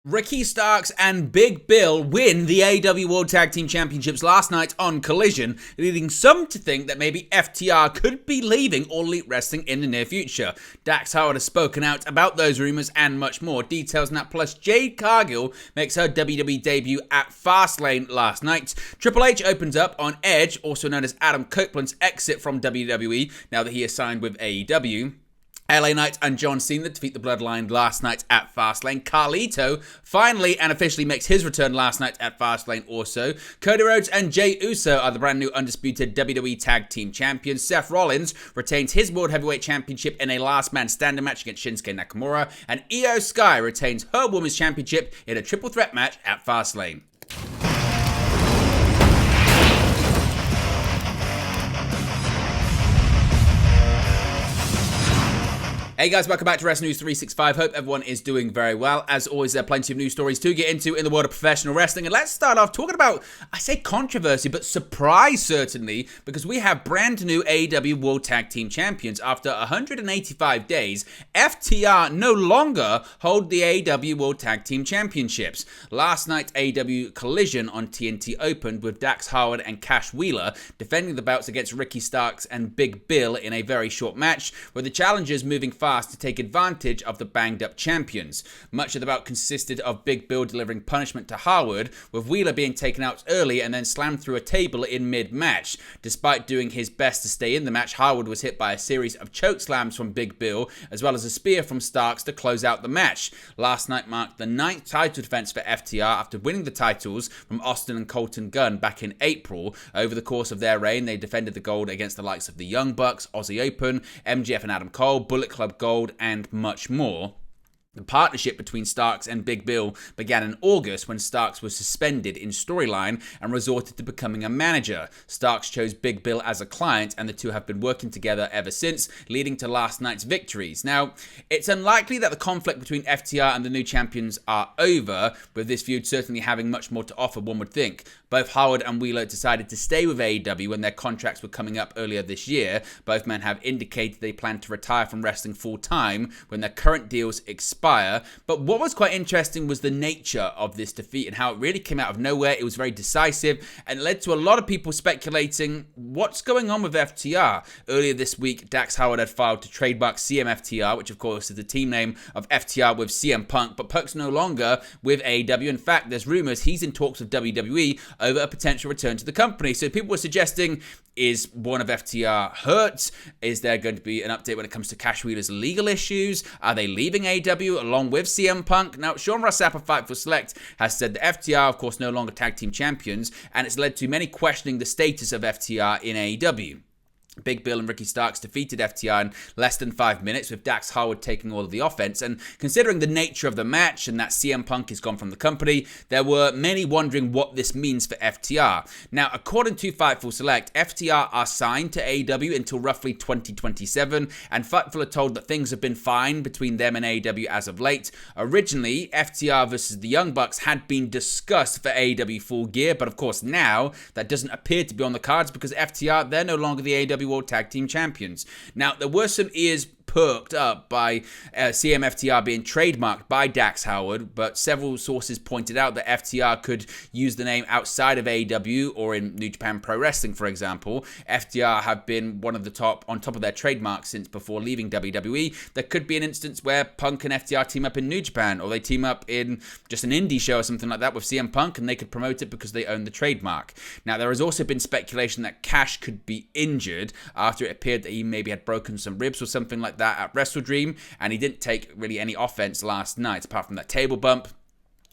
Ricky Starks and Big Bill win the AEW World Tag Team Championships last night on Collision, leading some to think that maybe FTR could be leaving All Elite Wrestling in the near future. Dax Howard has spoken out about those rumours and much more. Details on that, plus Jade Cargill makes her WWE debut at Fastlane last night. Triple H opens up on Edge, also known as Adam Copeland's exit from WWE, now that he is signed with AEW. LA Knight and John Cena defeat the Bloodline last night at Fastlane. Carlito finally and officially makes his return last night at Fastlane also. Cody Rhodes and Jey Uso are the brand new undisputed WWE Tag Team Champions. Seth Rollins retains his World Heavyweight Championship in a last man standing match against Shinsuke Nakamura. And Io Sky retains her Women's Championship in a triple threat match at Fastlane. Hey guys, welcome back to Wrestling News 365. Hope everyone is doing very well. As always, there are plenty of news stories to get into in the world of professional wrestling. And let's start off talking about, I say controversy, but surprise certainly, because we have brand new AEW World Tag Team Champions. After 185 days, FTR no longer hold the AEW World Tag Team Championships. Last night, AEW Collision on TNT opened with Dax Howard and Cash Wheeler defending the belts against Ricky Starks and Big Bill in a very short match, with the challengers moving fast to take advantage of the banged up champions. Much of the bout consisted of Big Bill delivering punishment to Howard, with Wheeler being taken out early and then slammed through a table in mid-match. Despite doing his best to stay in the match, Howard was hit by a series of choke slams from Big Bill, as well as a spear from Starks to close out the match. Last night marked the 9th title defense for FTR after winning the titles from Austin and Colton Gunn back in April. Over the course of their reign, they defended the gold against the likes of the Young Bucks, Aussie Open, MJF and Adam Cole, Bullet Club Gold, and much more. The partnership between Starks and Big Bill began in August when Starks was suspended in storyline and resorted to becoming a manager. Starks chose Big Bill as a client, and the two have been working together ever since, leading to last night's victories. Now, it's unlikely that the conflict between FTR and the new champions are over, with this feud certainly having much more to offer, one would think. Both Howard and Wheeler decided to stay with AEW when their contracts were coming up earlier this year. Both men have indicated they plan to retire from wrestling full-time when their current deals expire. But what was quite interesting was the nature of this defeat and how it really came out of nowhere. It was very decisive and led to a lot of people speculating what's going on with FTR. Earlier this week, Dax Howard had filed to trademark CMFTR, which of course is the team name of FTR with CM Punk, but Punk's no longer with AEW. In fact, there's rumors he's in talks with WWE over a potential return to the company. So people were suggesting, is one of FTR hurt? Is there going to be an update when it comes to Cash Wheeler's legal issues? Are they leaving AEW along with CM Punk? Now, Sean Ross Sapp of Fightful Select has said that FTR, of course, no longer tag team champions, and it's led to many questioning the status of FTR in AEW. Big Bill and Ricky Starks defeated FTR in less than 5 minutes, with Dax Howard taking all of the offense. And considering the nature of the match and that CM Punk is gone from the company, there were many wondering what this means for FTR. Now, according to Fightful Select, FTR are signed to AEW until roughly 2027, and Fightful are told that things have been fine between them and AEW as of late. Originally, FTR versus the Young Bucks had been discussed for AEW Full Gear, but of course now that doesn't appear to be on the cards because FTR, they're no longer the AEW World Tag Team Champions. Now, there were some ears perked up by CMFTR being trademarked by Dax Howard, but several sources pointed out that FTR could use the name outside of AEW or in New Japan Pro Wrestling, for example. FTR have been on top of their trademark since before leaving WWE. There could be an instance where Punk and FTR team up in New Japan, or they team up in just an indie show or something like that with CM Punk, and they could promote it because they own the trademark. Now, there has also been speculation that Cash could be injured after it appeared that he maybe had broken some ribs or something like that at WrestleDream, and he didn't take really any offense last night apart from that table bump.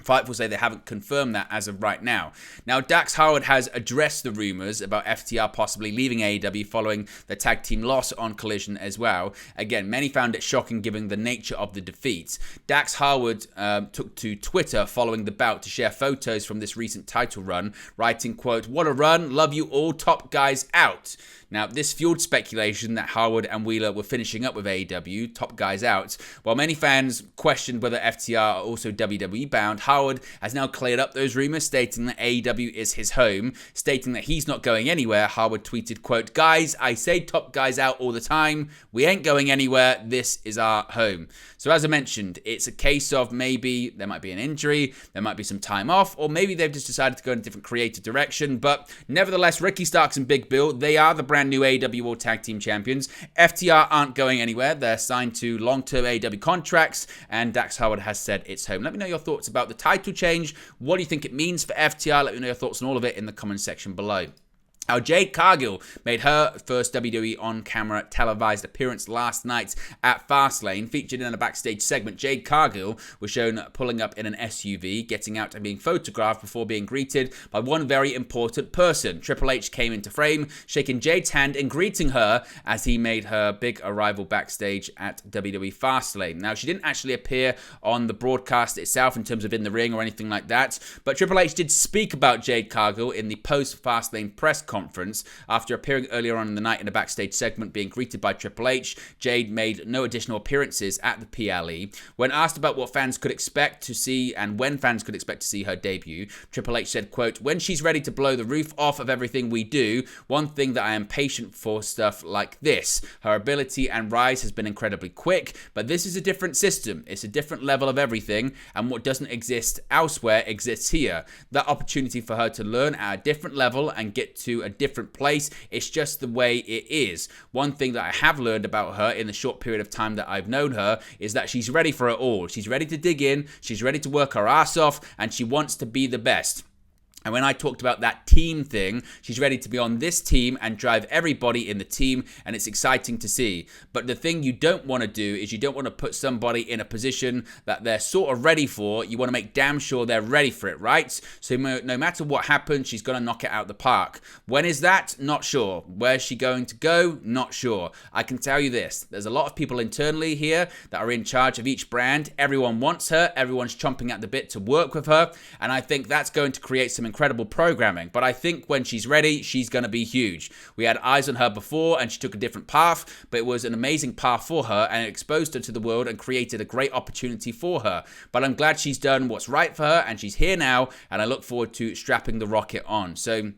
Fightful say they haven't confirmed that as of right now. Now, Dax Howard has addressed the rumors about FTR possibly leaving AEW following the tag team loss on Collision as well. Again, many found it shocking given the nature of the defeat. Dax Howard took to Twitter following the bout to share photos from this recent title run, writing, quote, "What a run, love you all, top guys out." Now, this fueled speculation that Howard and Wheeler were finishing up with AEW, top guys out. While many fans questioned whether FTR are also WWE bound, Howard has now cleared up those rumors, stating that AEW is his home, stating that he's not going anywhere. Howard tweeted, quote, "Guys, I say top guys out all the time. We ain't going anywhere. This is our home." So as I mentioned, it's a case of maybe there might be an injury, there might be some time off, or maybe they've just decided to go in a different creative direction. But nevertheless, Ricky Starks and Big Bill, they are the brand new AEW World Tag Team Champions. FTR aren't going anywhere. They're signed to long-term AEW contracts, and Dax Howard has said it's home. Let me know your thoughts about the title change. What do you think it means for FTR? Let me know your thoughts on all of it in the comment section below. Now, Jade Cargill made her first WWE on-camera televised appearance last night at Fastlane. Featured in a backstage segment, Jade Cargill was shown pulling up in an SUV, getting out and being photographed before being greeted by one very important person. Triple H came into frame, shaking Jade's hand and greeting her as he made her big arrival backstage at WWE Fastlane. Now, she didn't actually appear on the broadcast itself in terms of in the ring or anything like that, but Triple H did speak about Jade Cargill in the post-Fastlane press conference. After appearing earlier on in the night in a backstage segment being greeted by Triple H, Jade made no additional appearances at the PLE. When asked about what fans could expect to see and when fans could expect to see her debut, Triple H said, quote, "When she's ready to blow the roof off of everything we do, one thing that I am patient for stuff like this. Her ability and rise has been incredibly quick, but this is a different system. It's a different level of everything, and what doesn't exist elsewhere exists here. That opportunity for her to learn at a different level and get to a different place, it's just the way it is. One thing that I have learned about her in the short period of time that I've known her is that she's ready for it all. She's ready to dig in, she's ready to work her ass off, and she wants to be the best. And when I talked about that team thing, she's ready to be on this team and drive everybody in the team, and it's exciting to see. But the thing you don't want to do is you don't want to put somebody in a position that they're sort of ready for. You want to make damn sure they're ready for it, right? So no matter what happens, she's going to knock it out the park. When is that? Not sure. Where's she going to go? Not sure. I can tell you this. There's a lot of people internally here that are in charge of each brand. Everyone wants her. Everyone's chomping at the bit to work with her. And I think that's going to create some incredible programming, but I think when she's ready, she's going to be huge. We had eyes on her before and she took a different path, but it was an amazing path for her and it exposed her to the world and created a great opportunity for her. But I'm glad she's done what's right for her and she's here now, and I look forward to strapping the rocket on. So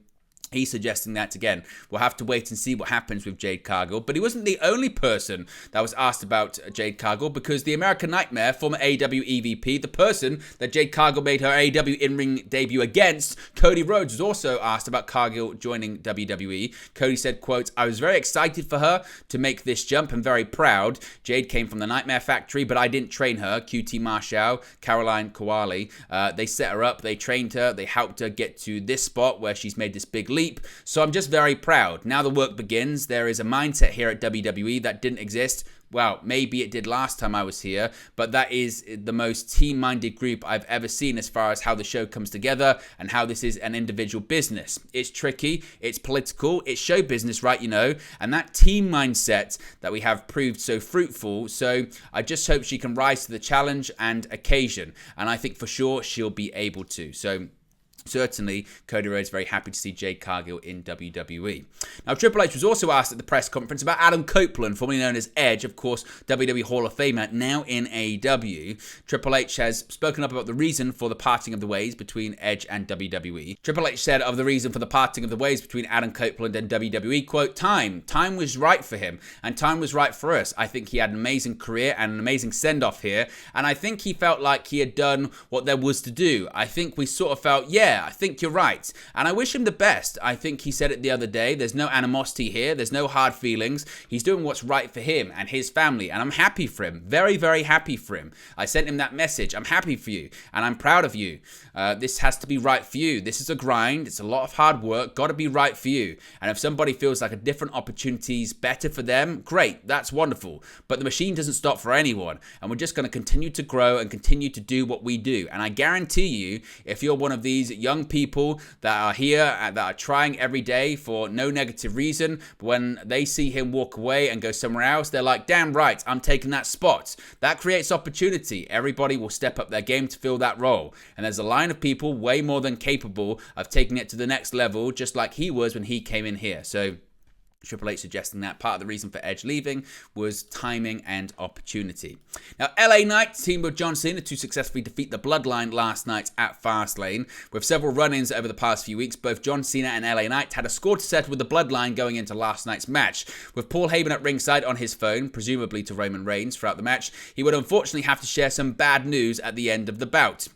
he's suggesting that again. We'll have to wait and see what happens with Jade Cargill. But he wasn't the only person that was asked about Jade Cargill, because the American Nightmare, former AEW EVP, the person that Jade Cargill made her AEW in-ring debut against, Cody Rhodes, was also asked about Cargill joining WWE. Cody said, quote, "I was very excited for her to make this jump and very proud. Jade came from the Nightmare Factory, but I didn't train her. QT Marshall, Caroline Kowali, they set her up, they trained her, they helped her get to this spot where she's made this big leap. So I'm just very proud. Now the work begins. There is a mindset here at WWE that didn't exist. Well, maybe it did last time I was here, but that is the most team-minded group I've ever seen as far as how the show comes together and how this is an individual business. It's tricky, it's political, it's show business, right, you know, and that team mindset that we have proved so fruitful. So I just hope she can rise to the challenge and occasion, and I think for sure she'll be able to. So certainly, Cody Rhodes very happy to see Jade Cargill in WWE. Now, Triple H was also asked at the press conference about Adam Copeland, formerly known as Edge, of course, WWE Hall of Famer, now in AEW. Triple H has spoken up about the reason for the parting of the ways between Edge and WWE. Triple H said of the reason for the parting of the ways between Adam Copeland and WWE, quote, time was right for him, and time was right for us. I think he had an amazing career and an amazing send-off here, and I think he felt like he had done what there was to do. I think we sort of felt, yeah, I think you're right. And I wish him the best. I think he said it the other day. There's no animosity here. There's no hard feelings. He's doing what's right for him and his family. And I'm happy for him. Very, very happy for him. I sent him that message. I'm happy for you. And I'm proud of you. This has to be right for you. This is a grind. It's a lot of hard work. Got to be right for you. And if somebody feels like a different opportunity's better for them, great. That's wonderful. But the machine doesn't stop for anyone. And we're just going to continue to grow and continue to do what we do. And I guarantee you, if you're one of these young people that are here and that are trying every day for no negative reason, but when they see him walk away and go somewhere else, they're like, damn right, I'm taking that spot. That creates opportunity. Everybody will step up their game to fill that role. And there's a line of people way more than capable of taking it to the next level, just like he was when he came in here. So Triple H suggesting that part of the reason for Edge leaving was timing and opportunity. Now, LA Knight teamed with John Cena to successfully defeat the Bloodline last night at Fastlane. With several run-ins over the past few weeks, both John Cena and LA Knight had a score to settle with the Bloodline going into last night's match. With Paul Heyman at ringside on his phone, presumably to Roman Reigns throughout the match, he would unfortunately have to share some bad news at the end of the bout.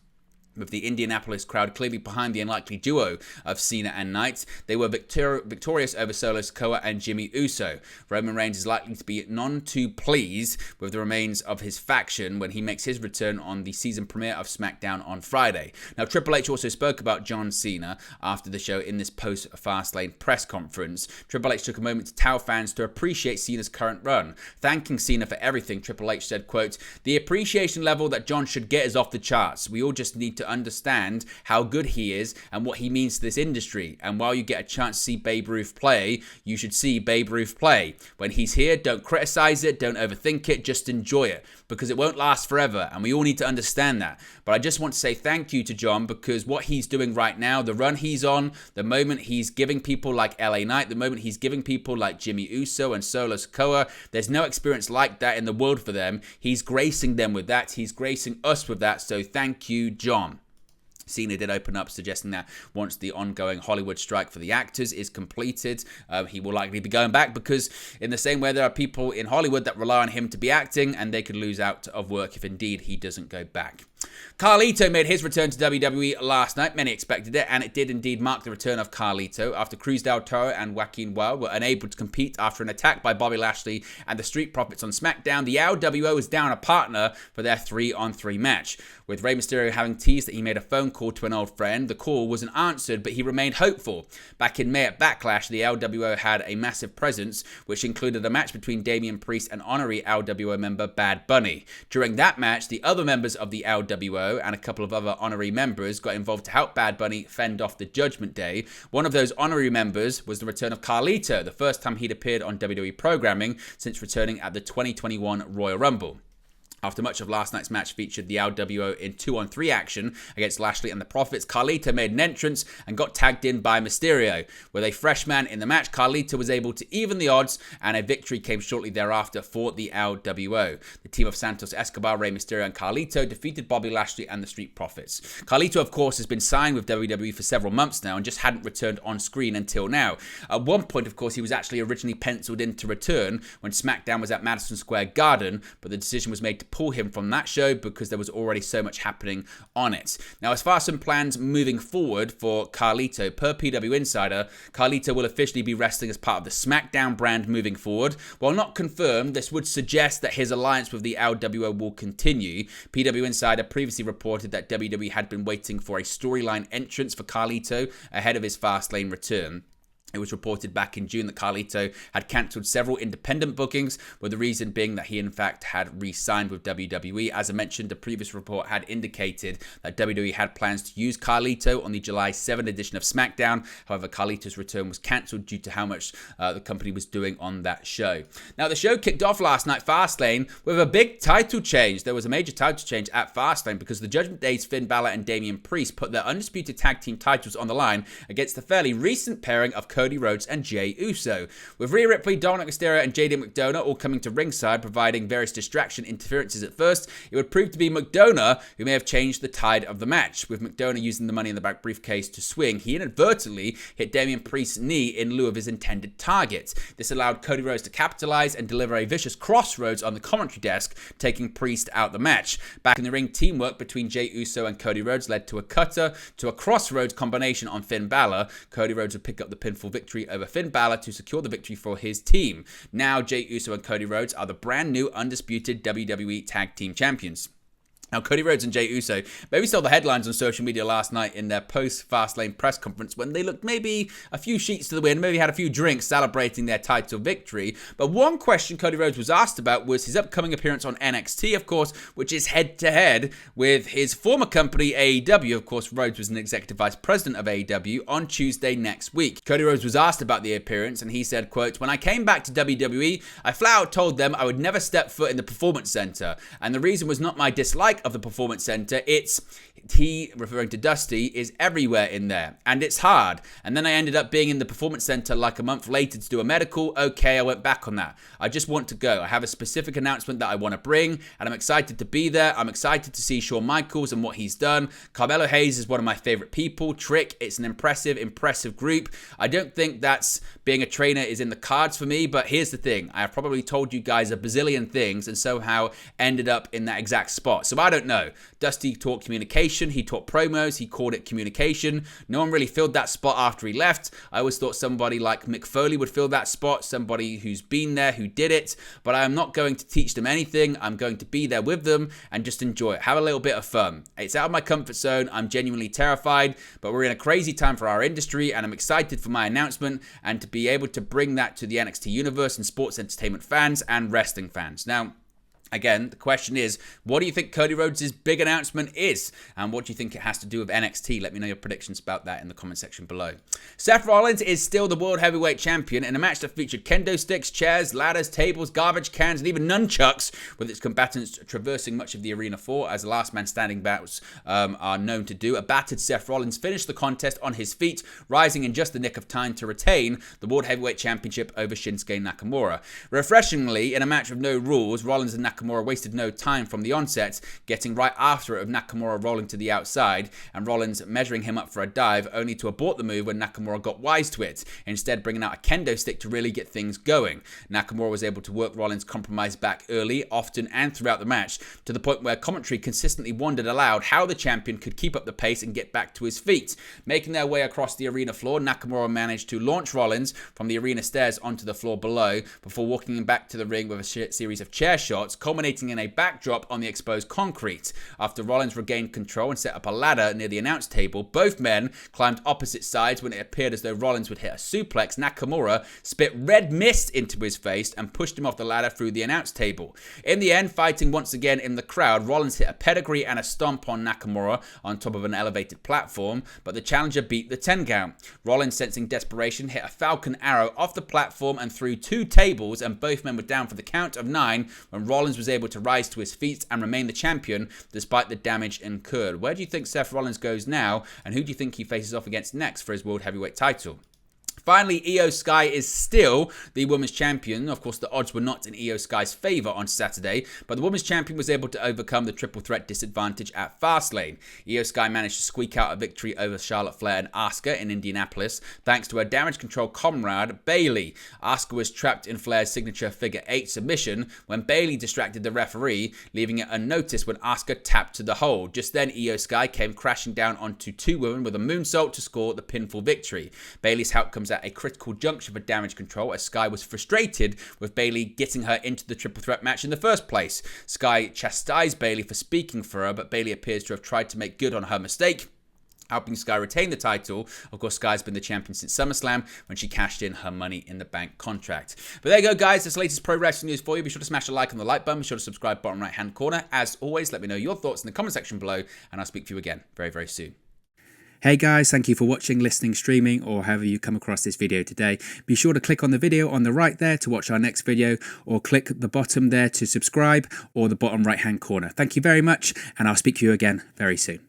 With the Indianapolis crowd clearly behind the unlikely duo of Cena and Knight, they were victorious over Solo Sikoa and Jimmy Uso. Roman Reigns is likely to be none too pleased with the remains of his faction when he makes his return on the season premiere of SmackDown on Friday. Now, Triple H also spoke about John Cena after the show in this post-Fastlane press conference. Triple H took a moment to tell fans to appreciate Cena's current run. Thanking Cena for everything, Triple H said, quote, "The appreciation level that John should get is off the charts. We all just need to understand how good he is and what he means to this industry. And while you get a chance to see Babe Ruth play, you should see Babe Ruth play. When he's here, don't criticize it, don't overthink it, just enjoy it, because it won't last forever, and we all need to understand that. But I just want to say thank you to John, because what he's doing right now, the run he's on, the moment he's giving people like LA Knight, the moment he's giving people like Jimmy Uso and Solo Sikoa, there's no experience like that in the world for them. He's gracing them with that. He's gracing us with that. So thank you, John." Cena did open up, suggesting that once the ongoing Hollywood strike for the actors is completed, he will likely be going back, because in the same way there are people in Hollywood that rely on him to be acting, and they could lose out of work if indeed he doesn't go back. Carlito made his return to WWE last night. Many expected it, and it did indeed mark the return of Carlito after Cruz del Toro and Joaquin Wilde were unable to compete after an attack by Bobby Lashley and the Street Profits on SmackDown. The LWO was down a partner for their 3-on-3 match. With Rey Mysterio having teased that he made a phone call to an old friend, the call wasn't answered, but he remained hopeful. Back in May at Backlash, the LWO had a massive presence, which included a match between Damian Priest and honorary LWO member Bad Bunny. During that match, the other members of the LWO and a couple of other honorary members got involved to help Bad Bunny fend off the Judgment Day. One of those honorary members was the return of Carlito, the first time he'd appeared on WWE programming since returning at the 2021 Royal Rumble. After much of last night's match featured the LWO in 2-on-3 action against Lashley and the Profits, Carlito made an entrance and got tagged in by Mysterio. With a fresh man in the match, Carlito was able to even the odds, and a victory came shortly thereafter for the LWO. The team of Santos Escobar, Rey Mysterio, and Carlito defeated Bobby Lashley and the Street Profits. Carlito, of course, has been signed with WWE for several months now and just hadn't returned on screen until now. At one point, of course, he was actually originally penciled in to return when SmackDown was at Madison Square Garden, but the decision was made to pull him from that show because there was already so much happening on it. Now, as far as some plans moving forward for Carlito, per PW Insider, Carlito will officially be wrestling as part of the SmackDown brand moving forward. While not confirmed, this would suggest that his alliance with the LWO will continue. PW Insider previously reported that WWE had been waiting for a storyline entrance for Carlito ahead of his Fastlane return. It was reported back in June that Carlito had cancelled several independent bookings, with the reason being that he in fact had re-signed with WWE. As I mentioned, the previous report had indicated that WWE had plans to use Carlito on the July 7 edition of SmackDown. However, Carlito's return was cancelled due to how much the company was doing on that show. Now, the show kicked off last night, Fastlane, with a big title change. There was a major title change at Fastlane because the Judgment Day's Finn Balor and Damian Priest put their undisputed tag team titles on the line against the fairly recent pairing of Cody Rhodes and Jey Uso. With Rhea Ripley, Dominic Mysterio, and Jade McDonough all coming to ringside, providing various distraction interferences at first, it would prove to be McDonough who may have changed the tide of the match. With McDonough using the Money in the Bank briefcase to swing, he inadvertently hit Damian Priest's knee in lieu of his intended target. This allowed Cody Rhodes to capitalize and deliver a vicious crossroads on the commentary desk, taking Priest out the match. Back in the ring, teamwork between Jey Uso and Cody Rhodes led to a cutter to a crossroads combination on Finn Balor. Cody Rhodes would pick up the pinfall victory over Finn Balor to secure the victory for his team. Now, Jey Uso and Cody Rhodes are the brand new undisputed WWE Tag Team Champions. Now, Cody Rhodes and Jey Uso maybe saw the headlines on social media last night in their post-Fastlane press conference when they looked maybe a few sheets to the wind, maybe had a few drinks celebrating their title victory. But one question Cody Rhodes was asked about was his upcoming appearance on NXT, of course, which is head-to-head with his former company, AEW. Of course, Rhodes was an executive vice president of AEW on Tuesday next week. Cody Rhodes was asked about the appearance, and he said, quote, "When I came back to WWE, I flat out told them I would never step foot in the Performance Center. And the reason was not my dislike like of the Performance Center, he, referring to Dusty, is everywhere in there, and it's hard. And then I ended up being in the Performance Center like a month later to do a medical. Okay, I went back on that. I just want to go. I have a specific announcement that I want to bring, and I'm excited to be there. I'm excited to see Shawn Michaels and what he's done. Carmelo Hayes is one of my favorite people. Trick, it's an impressive group. I don't think that's being a trainer is in the cards for me, but here's the thing. I have probably told you guys a bazillion things and somehow ended up in that exact spot. So I don't know. Dusty taught communication. He taught promos. He called it communication. No one really filled that spot after he left. I always thought somebody like Mick Foley would fill that spot, somebody who's been there, who did it. But I am not going to teach them anything. I'm going to be there with them and just enjoy it. Have a little bit of fun. It's out of my comfort zone. I'm genuinely terrified, but we're in a crazy time for our industry, and I'm excited for my announcement and to be able to bring that to the NXT universe and sports entertainment fans and wrestling fans. Now, again, the question is, what do you think Cody Rhodes' big announcement is? And what do you think it has to do with NXT? Let me know your predictions about that in the comment section below. Seth Rollins is still the World Heavyweight Champion in a match that featured kendo sticks, chairs, ladders, tables, garbage cans, and even nunchucks, with its combatants traversing much of the arena floor, as the last man standing bouts are known to do. A battered Seth Rollins finished the contest on his feet, rising in just the nick of time to retain the World Heavyweight Championship over Shinsuke Nakamura. Refreshingly, in a match with no rules, Rollins and Nakamura wasted no time from the onset, getting right after it, with Nakamura rolling to the outside and Rollins measuring him up for a dive, only to abort the move when Nakamura got wise to it, instead bringing out a kendo stick to really get things going. Nakamura was able to work Rollins' compromise back early, often and throughout the match, to the point where commentary consistently wondered aloud how the champion could keep up the pace and get back to his feet. Making their way across the arena floor, Nakamura managed to launch Rollins from the arena stairs onto the floor below, before walking him back to the ring with a series of chair shots, culminating in a backdrop on the exposed concrete. After Rollins regained control and set up a ladder near the announce table, both men climbed opposite sides. When it appeared as though Rollins would hit a suplex, Nakamura spit red mist into his face and pushed him off the ladder through the announce table. In the end, fighting once again in the crowd, Rollins hit a pedigree and a stomp on Nakamura on top of an elevated platform, but the challenger beat the 10 count. Rollins, sensing desperation, hit a falcon arrow off the platform and through two tables, and both men were down for the count of 9 when Rollins was able to rise to his feet and remain the champion despite the damage incurred. Where do you think Seth Rollins goes now, and who do you think he faces off against next for his World Heavyweight title? Finally, Io Sky is still the Women's Champion. Of course, the odds were not in Io Sky's favour on Saturday, but the Women's Champion was able to overcome the triple threat disadvantage at Fastlane. Io Sky managed to squeak out a victory over Charlotte Flair and Asuka in Indianapolis, thanks to her damage control comrade, Bayley. Asuka was trapped in Flair's signature figure 8 submission when Bayley distracted the referee, leaving it unnoticed when Asuka tapped to the hold. Just then, Io Sky came crashing down onto two women with a moonsault to score the pinfall victory. Bayley's help comes at a critical juncture for damage control, as Sky was frustrated with Bayley getting her into the triple threat match in the first place. Sky chastised Bayley for speaking for her, but Bayley appears to have tried to make good on her mistake, helping Sky retain the title. Of course, Sky's been the champion since SummerSlam when she cashed in her Money in the Bank contract. But there you go, guys. That's the latest pro wrestling news for you. Be sure to smash a like on the like button. Be sure to subscribe bottom right hand corner. As always, let me know your thoughts in the comment section below, and I'll speak to you again very, very soon. Hey guys, thank you for watching, listening, streaming, or however you come across this video today. Be sure to click on the video on the right there to watch our next video, or click the bottom there to subscribe, or the bottom right hand corner. Thank you very much, and I'll speak to you again very soon.